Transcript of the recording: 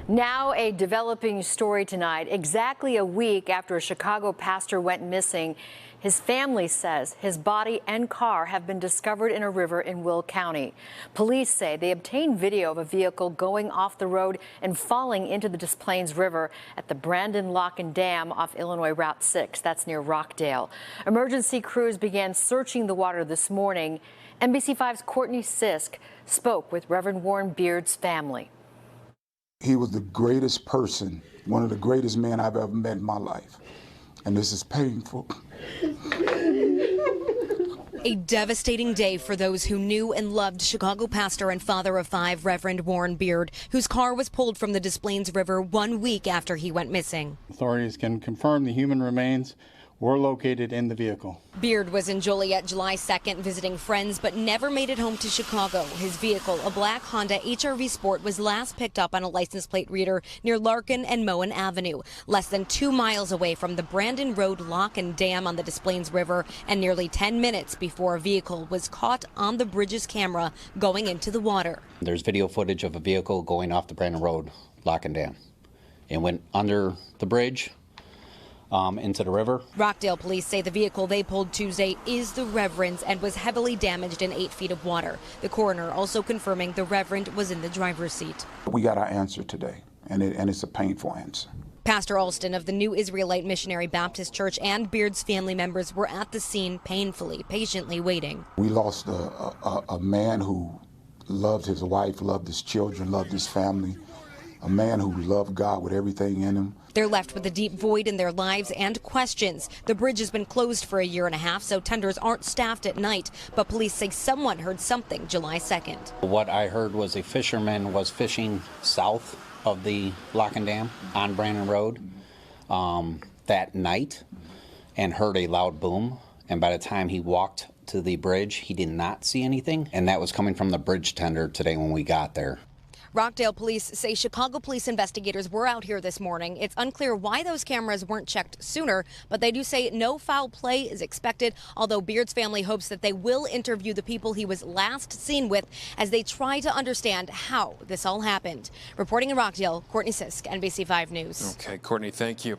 Now a developing story tonight. Exactly a week after a Chicago pastor went missing, his family says his body and car have been discovered in a river in Will County. Police say they obtained video of a vehicle going off the road and falling into the Des Plaines River at the Brandon Lock and Dam off Illinois Route 6. That's near Rockdale. Emergency crews began searching the water this morning. NBC5's Courtney Sisk spoke with Reverend Warren Beard's family. He was the greatest person, one of the greatest men I've ever met in my life. And this is painful. A devastating day for those who knew and loved Chicago pastor and father of five, Reverend Warren Beard, whose car was pulled from the Des Plaines River 1 week after he went missing. Authorities can confirm the human remains were located in the vehicle. Beard was in Joliet July 2nd visiting friends, but never made it home to Chicago. His vehicle, a black Honda HR-V Sport, was last picked up on a license plate reader near Larkin and Moen Avenue, less than 2 miles away from the Brandon Road Lock and Dam on the Des Plaines River, and nearly 10 minutes before a vehicle was caught on the bridge's camera going into the water. There's video footage of a vehicle going off the Brandon Road Lock and Dam. It went under the bridge into the river. Rockdale police say the vehicle they pulled Tuesday is the Reverend's and was heavily damaged in 8 feet of water. The coroner also confirming the Reverend was in the driver's seat. We got our answer today, and it's a painful answer. Pastor Alston of the New Israelite Missionary Baptist Church and Beard's family members were at the scene painfully, patiently waiting. We lost a man who loved his wife, loved his children, loved his family, a man who loved God with everything in him. They're left with a deep void in their lives and questions. The bridge has been closed for a year and a half, so tenders aren't staffed at night. But police say someone heard something July 2nd. What I heard was a fisherman was fishing south of the Lock and Dam on Brandon Road that night and heard a loud boom. And by the time he walked to the bridge, he did not see anything. And that was coming from the bridge tender today when we got there. Rockdale police say Chicago police investigators were out here this morning. It's unclear why those cameras weren't checked sooner, but they do say no foul play is expected, although Beard's family hopes that they will interview the people he was last seen with as they try to understand how this all happened. Reporting in Rockdale, Courtney Sisk, NBC5 News. Okay, Courtney, thank you.